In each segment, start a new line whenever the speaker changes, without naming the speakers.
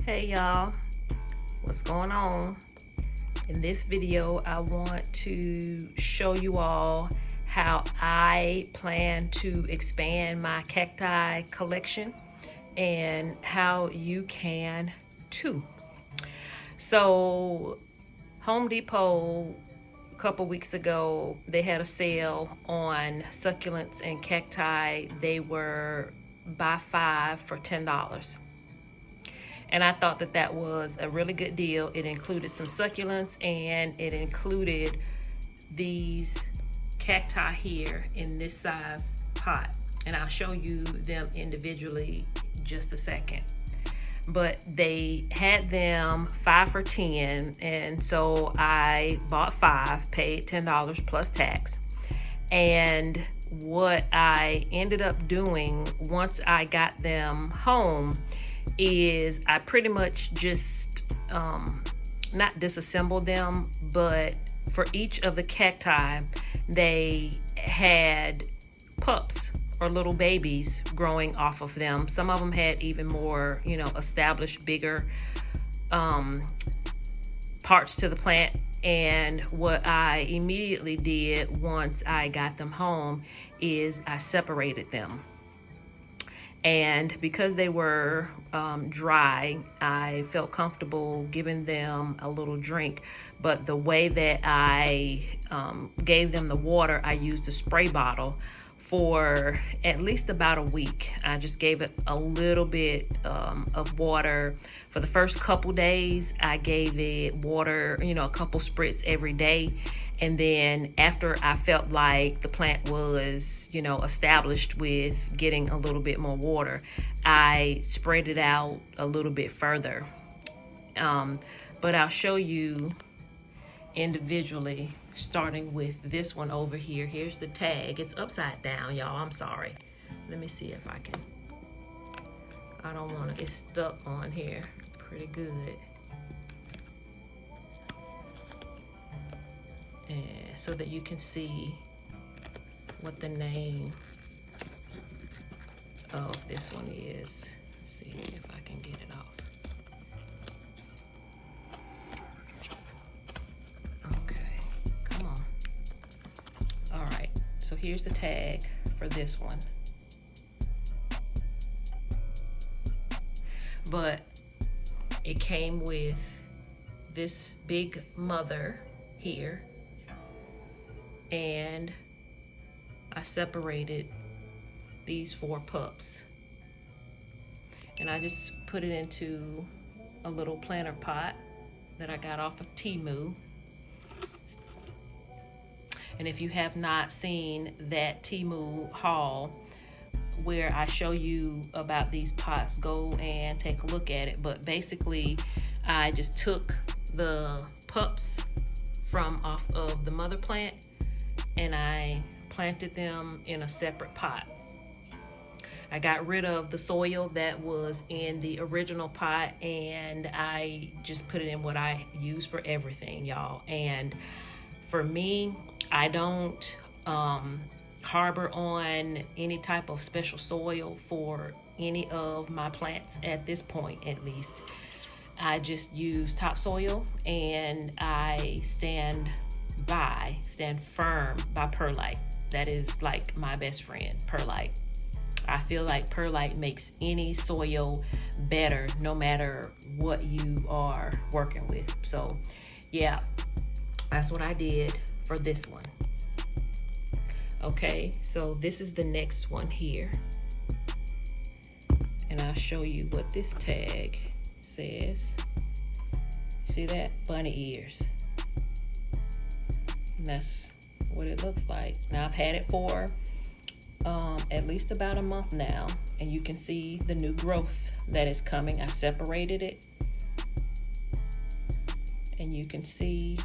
Hey y'all, what's going on? In this video, I want to show you all how I plan to expand my cacti collection and how you can too. So Home Depot a couple weeks ago, they had a sale on succulents and cacti. They were buy 5 for $10. And I thought that that was a really good deal. It included some succulents and it included these cacti here in this size pot. And I'll show you them individually just a second. But they had them 5 for 10, and so I bought 5, paid $10 plus tax. And what I ended up doing once I got them home is I pretty much just not disassembled them, but for each of the cacti they had pups or little babies growing off of them. Some of them had even more, established, bigger parts to the plant. And what I immediately did once I got them home is I separated them. And because they were dry, I felt comfortable giving them a little drink. But the way that I gave them the water, I used a spray bottle for at least about a week. I just gave it a little bit of water. For the first couple days, I gave it water, a couple spritz every day. And then after I felt like the plant was, established with getting a little bit more water, I spread it out a little bit further. But I'll show you individually, starting with this one over here. Here's the tag. It's upside down, y'all. I'm sorry. Let me see if I can. I don't want to. It's stuck on here pretty good. And so that you can see what the name of this one is. Let's see if I can get it off. Okay, come on. All right, so here's the tag for this one. But it came with this big mother here, and I separated these 4 pups, and I just put it into a little planter pot that I got off of Temu. And if you have not seen that Temu haul where I show you about these pots, go and take a look at it. But basically I just took the pups from off of the mother plant and I planted them in a separate pot. I got rid of the soil that was in the original pot and I just put it in what I use for everything, y'all. And for me, I don't harbor on any type of special soil for any of my plants at this point, at least. I just use topsoil, and I stand firm by perlite. That is like my best friend, perlite. I feel like perlite makes any soil better no matter what you are working with. So yeah, that's what I did for this one. Okay, so this is the next one here. And I'll show you what this tag says. See that? Bunny ears. And that's what it looks like. Now I've had it for at least about a month now, and you can see the new growth that is coming. I separated it, and you can see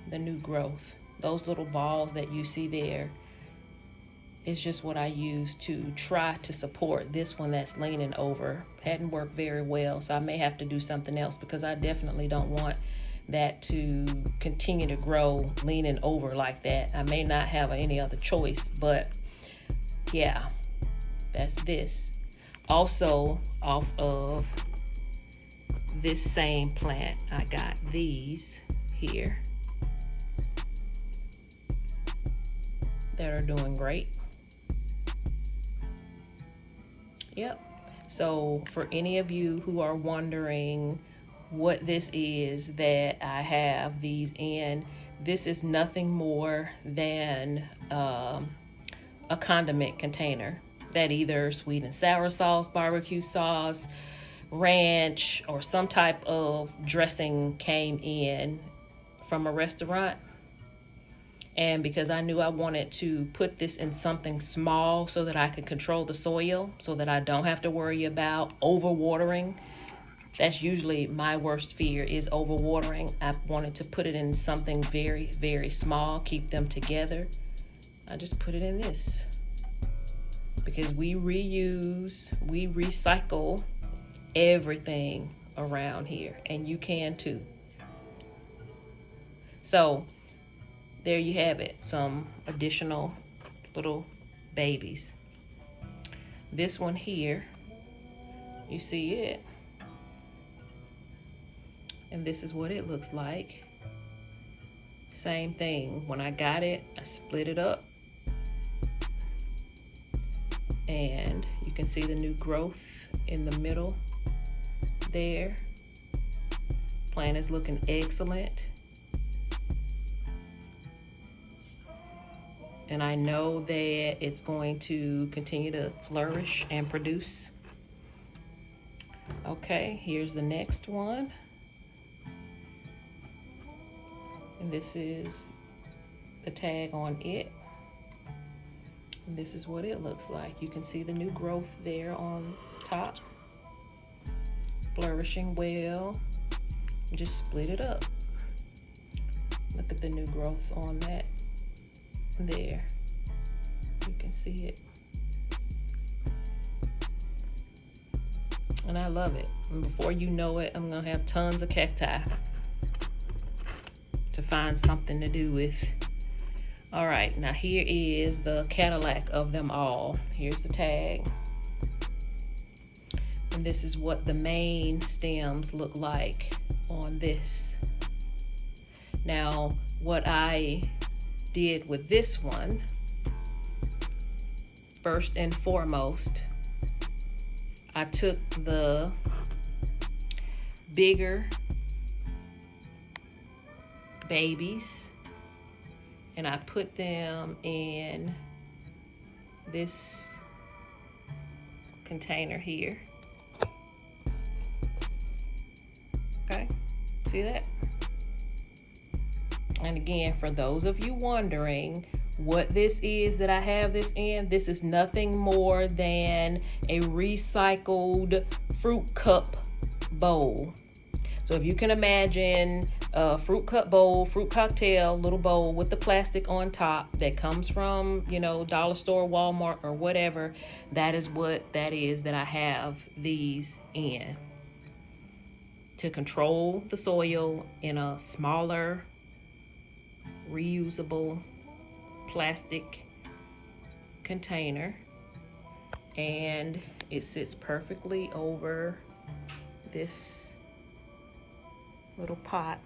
the new growth. Those little balls that you see there is just what I use to try to support this one that's leaning over. Hadn't worked very well, so I may have to do something else, because I definitely don't want that to continue to grow leaning over like that. I may not have any other choice, but yeah, that's this. Also off of this same plant. I got these here that are doing great. Yep. So for any of you who are wondering what this is that I have these in, this is nothing more than a condiment container that either sweet and sour sauce, barbecue sauce, ranch, or some type of dressing came in from a restaurant. And because I knew I wanted to put this in something small so that I can control the soil, so that I don't have to worry about overwatering. That's usually my worst fear, is overwatering. I wanted to put it in something very, very small, keep them together. I just put it in this because we reuse, we recycle everything around here, and you can too. So there you have it, some additional little babies. This one here, you see it, and this is what it looks like. Same thing, when I got it, I split it up, and you can see the new growth in the middle there. Plant is looking excellent. And I know that it's going to continue to flourish and produce. Okay, here's the next one. And this is the tag on it. And this is what it looks like. You can see the new growth there on top. Flourishing well. Just split it up. Look at the new growth on that. There, you can see it, and I love it. And before you know it, I'm gonna have tons of cacti to find something to do with. All right, now here is the Cadillac of them all. Here's the tag, and this is what the main stems look like on this. Now, what I did with this one, first and foremost, I took the bigger babies and I put them in this container here. Okay, see that? And again, for those of you wondering what this is that I have this in, this is nothing more than a recycled fruit cup bowl. So if you can imagine a fruit cup bowl, fruit cocktail, little bowl with the plastic on top that comes from, dollar store, Walmart, or whatever, that is what that is that I have these in. To control the soil in a smaller, reusable plastic container, and it sits perfectly over this little pot.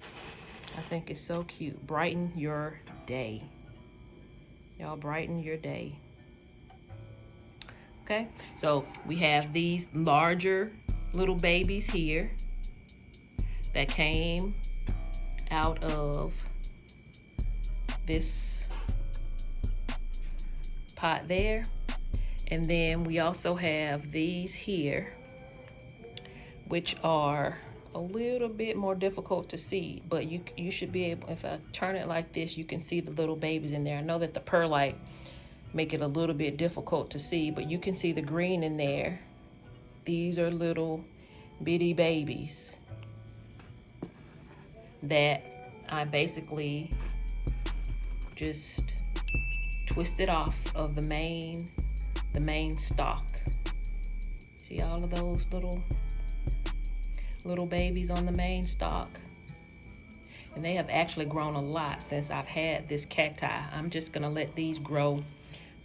I think it's so cute. Brighten your day. Y'all brighten your day. Okay, so we have these larger little babies here that came out of this pot there. And then we also have these here, which are a little bit more difficult to see, but you should be able, if I turn it like this, you can see the little babies in there. I know that the perlite make it a little bit difficult to see, but you can see the green in there. These are little bitty babies that I basically just twisted off of the main stalk. See all of those little babies on the main stalk? And they have actually grown a lot since I've had this cacti. I'm just gonna let these grow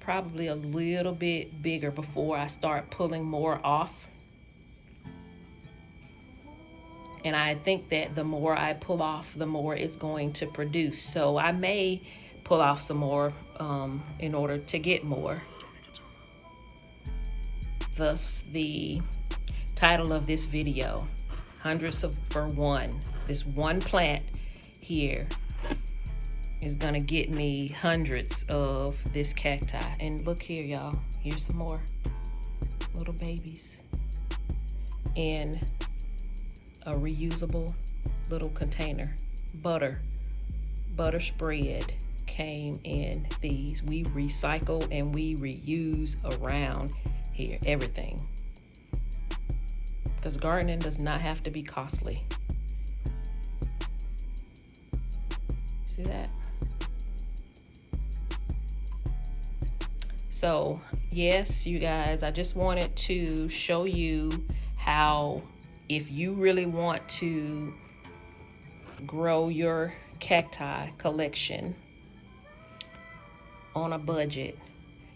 probably a little bit bigger before I start pulling more off. And I think that the more I pull off, the more it's going to produce. So I may pull off some more in order to get more. Thus the title of this video, hundreds for one. This one plant here is gonna get me hundreds of this cacti. And look here, y'all, here's some more little babies in a reusable little container. Butter spread came in these. We recycle and we reuse around here, everything. Because gardening does not have to be costly. See that? So yes, you guys, I just wanted to show you how, if you really want to grow your cacti collection on a budget,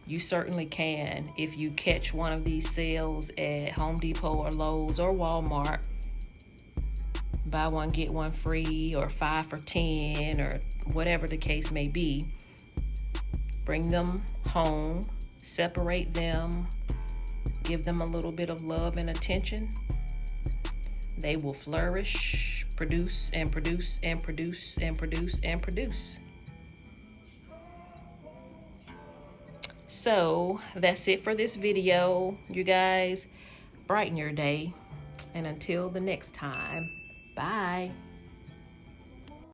you certainly can. If you catch one of these sales at Home Depot or Lowe's or Walmart, buy one, get one free, or 5 for 10, or whatever the case may be, bring them home, separate them, give them a little bit of love and attention. They will flourish, produce and produce and produce and produce and produce. So that's it for this video, you guys. Brighten your day, and until the next time, bye.